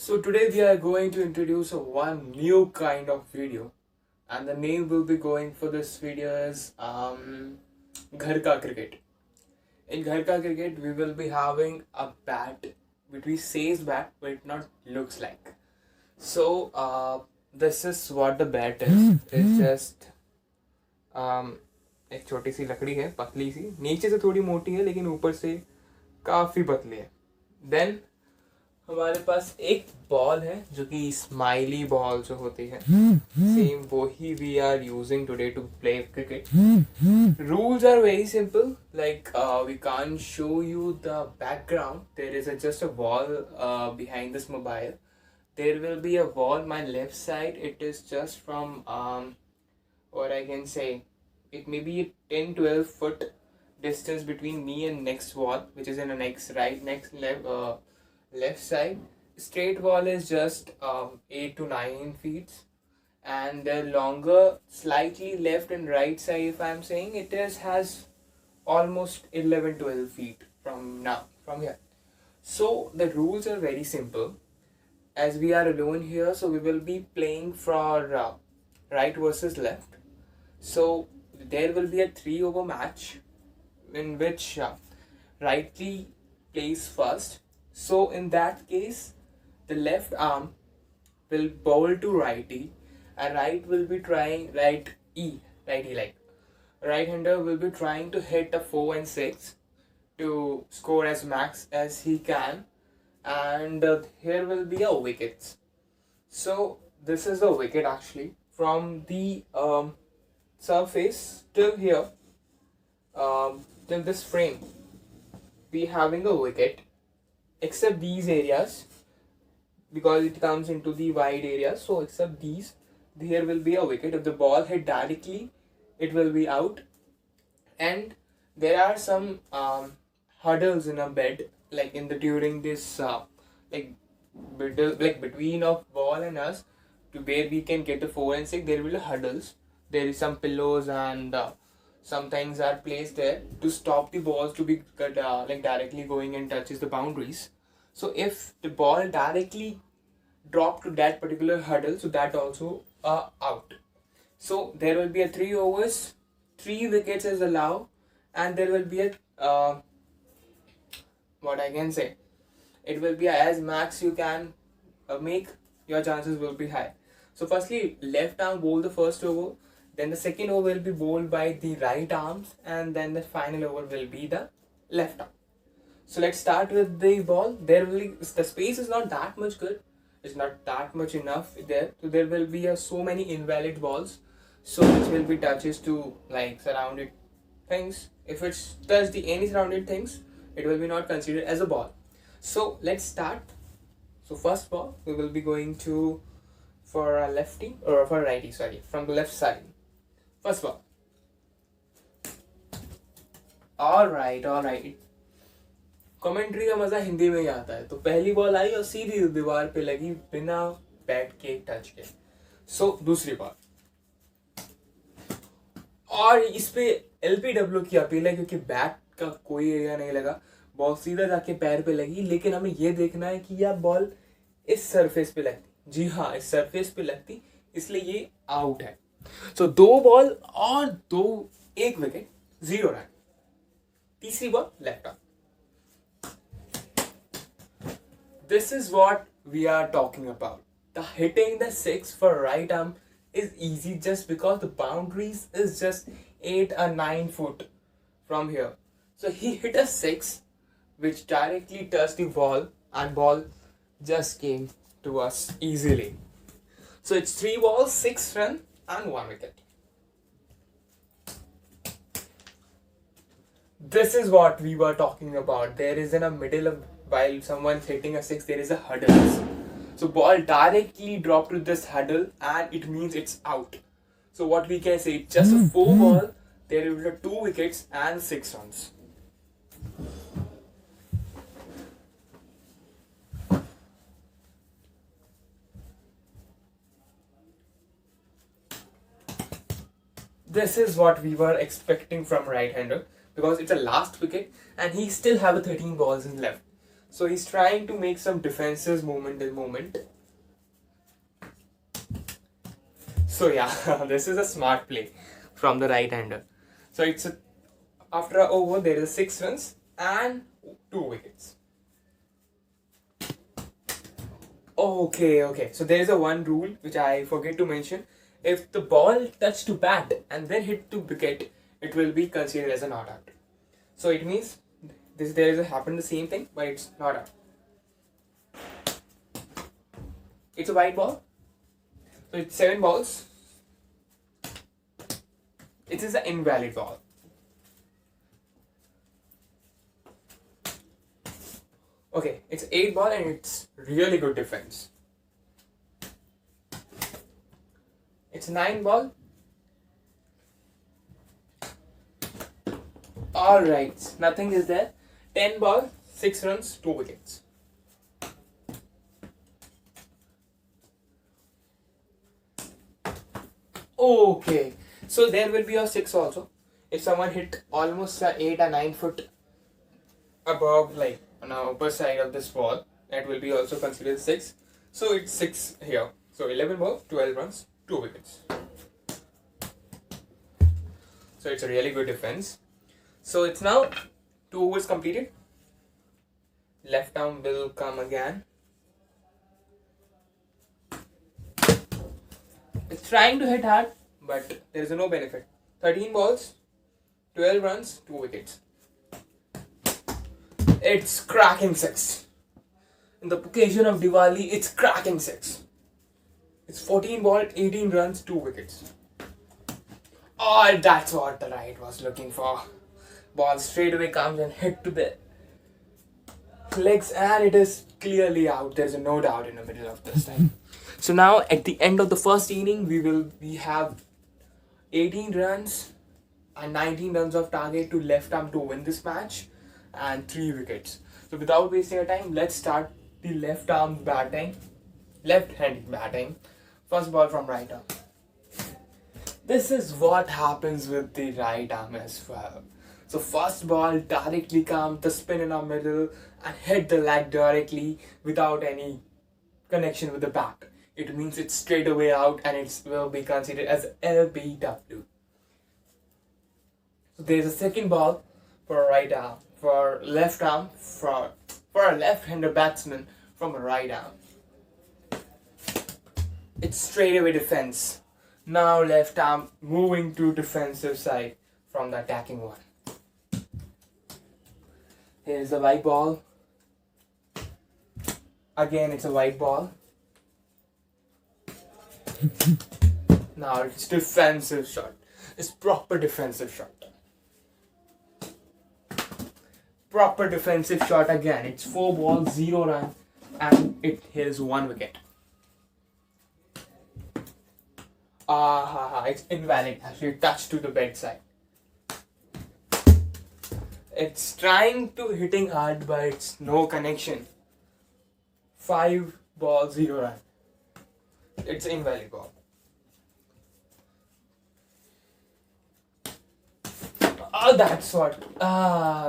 So today we are going to introduce a one new kind of video, and the name will be going for this video is Ghar Ka Cricket. In Ghar Ka Cricket we will be having a bat which we says bat but it not looks like. So this is what the bat is. It's just एक छोटी सी लकड़ी है, पतली सी, नीचे से थोड़ी मोटी है लेकिन ऊपर से काफी पतली है. देन हमारे पास एक बॉल है जो कि स्माइली बॉल जो होती है, सेम वो ही we are using today to play cricket. Rules are very simple, like we can't show you the background. There is just a wall behind this mobile. There will be a wall my left side. It is just from what I can say, it may be a 10-12 foot distance between me and next wall, which is in the next left side. Straight wall is just 8 to 9 feet, and the longer slightly left and right side, if I'm saying, it has almost 11-12 feet from here. So the rules are very simple. As we are alone here, so we will be playing for right versus left. So there will be a 3 over match in which righty plays first. So in that case, the left arm will bowl to righty, and right will be trying righty, like right-hander will be trying to hit a 4 and 6 to score as max as he can, and here will be a wickets. So this is the wicket actually, from the surface till here, till this frame, we having a wicket, except these areas because it comes into the wide areas. So except these, here will be a wicket. If the ball hit directly, it will be out. And there are some hurdles in a bed, like in the during this like between of ball and us, to where we can get the 4 and 6. There will be hurdles. There is some pillows and some things are placed there to stop the balls to be like directly going and touches the boundaries. So if the ball directly drop to that particular hurdle, so that also out. So there will be a 3 overs, 3 wickets is allowed, and there will be a what I can say, it will be as max you can make, your chances will be high. So firstly, left arm bowl the first over, then the second over will be bowled by the right arms, and then the final over will be the left arm. So let's start with the ball. The space is not that much good. It's not that much enough there. So there will be so many invalid balls. So which will be touches to like surrounded things. If it's touched any surrounded things, it will be not considered as a ball. So let's start. So first ball, we will be going to for a lefty or for a righty, sorry, from the left side. First ball. All right. Commentary का मजा हिंदी में ही आता है. तो पहली ball आई और सीधी दीवार पे लगी बिना बैट के टच के. सो दूसरी बॉल, और इस पे एलपीडब्ल्यू की अपील है क्योंकि बैट का कोई एरिया नहीं लगा, बॉल सीधा जाके पैर पे लगी. लेकिन हमें ये देखना है कि यह बॉल इस सरफेस पे लगती. जी हाँ, इस सरफेस पे लगती, इसलिए ये आउट है. सो 2 बॉल और 1 विकेट, 0 रन. तीसरी ball left arm. This is what we are talking about. The hitting the 6 for right arm is easy just because the boundaries is just 8 or 9 foot from here. So he hit a 6 which directly touched the ball, and ball just came to us easily. So it's 3 balls, 6 run and 1 wicket. This is what we were talking about. There is in a middle of, while someone's hitting a 6, there is a hurdle. So ball directly dropped to this hurdle and it means it's out. So what we can say, it's just a 4 ball, there will be 2 wickets and 6 runs. This is what we were expecting from right-hander, because it's a last wicket and he still have a 13 balls in left. So he's trying to make some defensive movement in moment. So yeah, this is a smart play from the right-hander. So after a over there is 6 runs and 2 wickets. Okay. So there is a one rule which I forget to mention. If the ball touched to bat and then hit to wicket, it will be considered as a not out. So it means there is happened the same thing, but it's not out. It's a white ball. So it's 7 balls. It is an invalid ball. Okay, it's 8 ball and it's really good defense. It's 9 ball. Alright, nothing is there. 10 ball, 6 runs, 2 wickets. Okay, so there will be a 6 also. If someone hit almost 8 or 9 foot above, like on the upper side of this ball, that will be also considered 6. So it's 6 here. So 11 balls, 12 runs, 2 wickets. So it's a really good defense. So it's now 2 overs completed. Left arm will come again. It's trying to hit hard, but there is no benefit. 13 balls, 12 runs, 2 wickets. It's cracking 6. In the occasion of Diwali, it's cracking 6. It's 14 balls, 18 runs, 2 wickets. Oh, that's what the right was looking for. Ball straight away comes and hit to the legs, and it is clearly out. There's no doubt in the middle of this time. So now at the end of the first inning, we have 18 runs and 19 runs of target to left arm to win this match, and 3 wickets. So without wasting our time, let's start the left-handed batting. First ball from right arm. This is what happens with the right arm as well. So first ball directly comes, the spin in the middle and hit the leg directly without any connection with the bat. It means it's straight away out and it will be considered as LBW. So there's a second ball for left arm, for a left-hander batsman from a right arm. It's straight away defense. Now left arm moving to defensive side from the attacking one. Here's the white ball. Again, it's a white ball. Now it's defensive shot. It's proper defensive shot. Proper defensive shot again. It's 4 balls, 0 run, and it has 1 wicket. It's invalid. Actually, touched to the bedside. It's trying to hitting hard, but it's no connection. 5 balls, 0 run. It's invalid ball. That's what.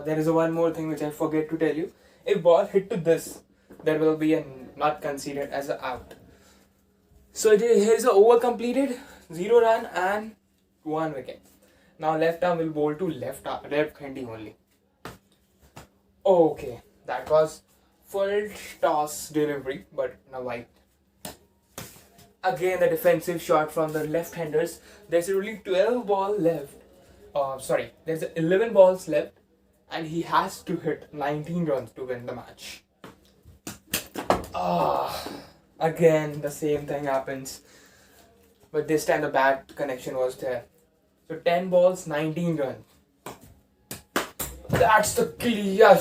There is one more thing which I forget to tell you. If ball hit to this, there will be a not considered as an out. So here's the over completed, 0 run and 1 wicket. Now left arm will bowl to left handy only. Okay, that was full toss delivery, but now white. Again the defensive shot from the left-handers. There's only 12 balls left. There's 11 balls left, and he has to hit 19 runs to win the match. Again the same thing happens, but this time the bat connection was there. So 10 balls, 19 runs. That's the clear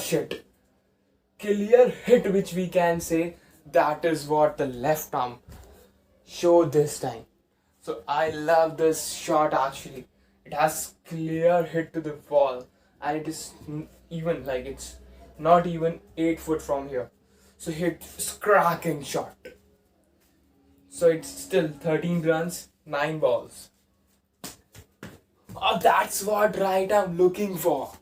hit which we can say. That is what the left arm showed this time. So I love this shot actually. It has clear hit to the ball, and it is even like it's not even 8 foot from here. So it's cracking shot. So it's still 13 runs, 9 balls. That's what right I'm looking for.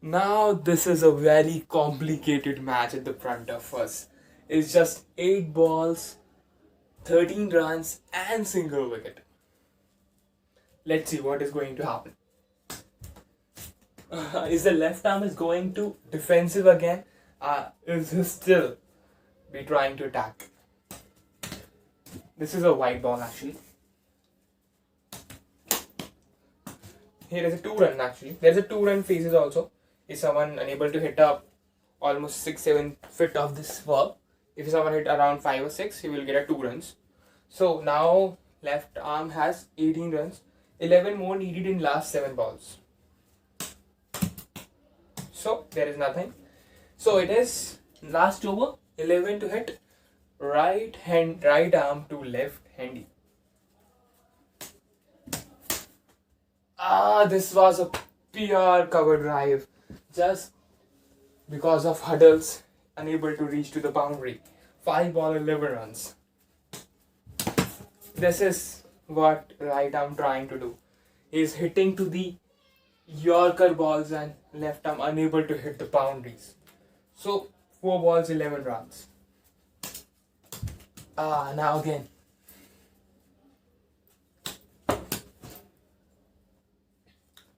Now this is a very complicated match at the front of us. It's just 8 balls, 13 runs and single wicket. Let's see what is going to happen. Is the left arm is going to defensive again? Is he still be trying to attack? This is a white ball actually. Here is a 2-run actually. There's a 2-run phases also. Is someone unable to hit up almost 6-7 feet of this ball? If someone hit around 5 or 6, he will get a 2 runs. So now left arm has 18 runs. 11 more needed in last 7 balls. So there is nothing. So it is last over 11 to hit, right arm to left handy. This was a pure cover drive. Just because of hurdles, unable to reach to the boundary. 5 ball 11 runs. This is what right arm trying to do. He is hitting to the Yorker balls and left arm unable to hit the boundaries. So 4 balls 11 runs. Now again.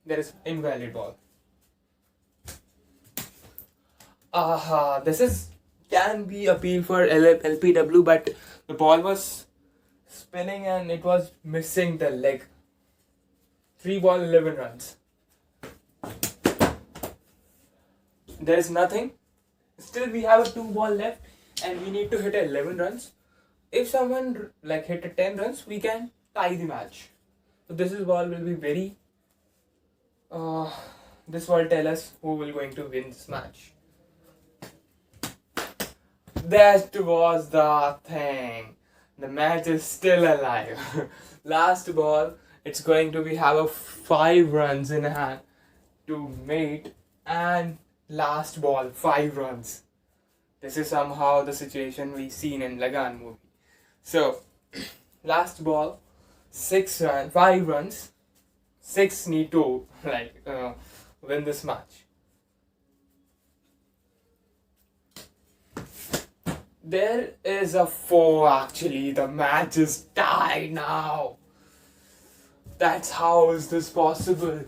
There is invalid ball. This is can be appeal for LPW, but the ball was spinning and it was missing the leg. 3 ball 11 runs. There is nothing. Still we have a 2 ball left and we need to hit 11 runs. If someone like hit a 10 runs, we can tie the match. So this is ball will be very this will tell us who will going to win this match. That was the thing. The match is still alive. Last ball, it's going to be have a 5 runs in hand to mate, and last ball 5 runs. This is somehow the situation we seen in Lagan movie. So last ball 5 runs. 6 need to win this match. There is a 4 actually. The match is tied now. That's how is this possible?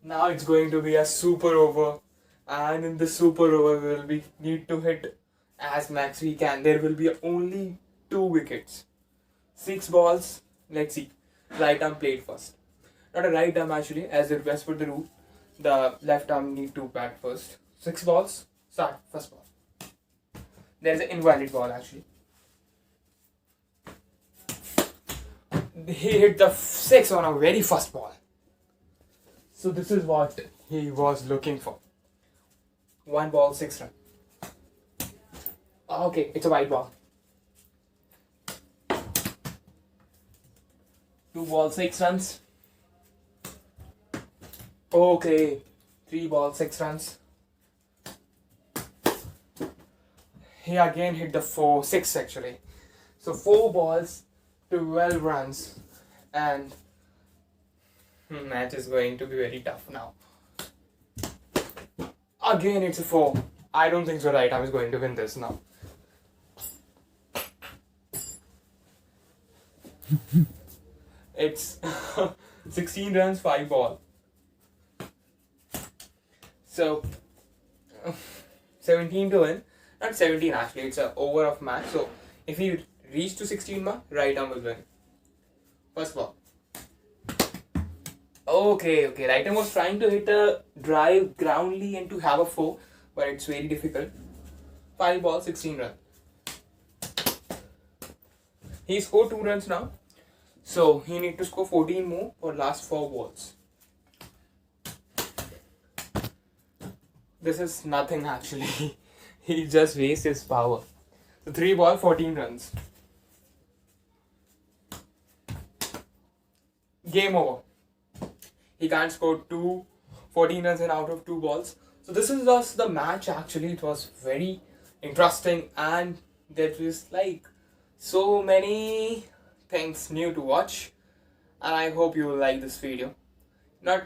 Now it's going to be a super over, and in the super over we need to hit as max we can. There will be only 2 wickets. 6 balls. Let's see. Right arm played first. Not a right arm actually, as per the rule. The left arm need to bat first. 6 balls. Start first ball. There's an invalid ball actually. He hit the 6 on a very first ball. So this is what he was looking for. 1 ball 6 run. Okay, it's a white ball. 2 balls 6 runs. Okay, 3 balls 6 runs. He again hit the 6 actually. So 4 balls 12 runs, and match is going to be very tough now. Again it's a 4. I don't think so right arm is going to win this now. It's 16 runs 5 ball. So 17 to win. Not 17 actually, it's an over of match. So if he reach to 16 mark, right arm will win. First ball. Okay, right arm was trying to hit a drive groundly and to have a 4, but it's very difficult. 5 balls 16 runs. He scored 2 runs now. So he need to score 14 more for last 4 balls. This is nothing actually. He just wastes his power. So 3 ball 14 runs. Game over. He can't score 14 runs and out of 2 balls. So this is just the match actually. It was very interesting, and there was like so many things new to watch, and I hope you will like this video. Not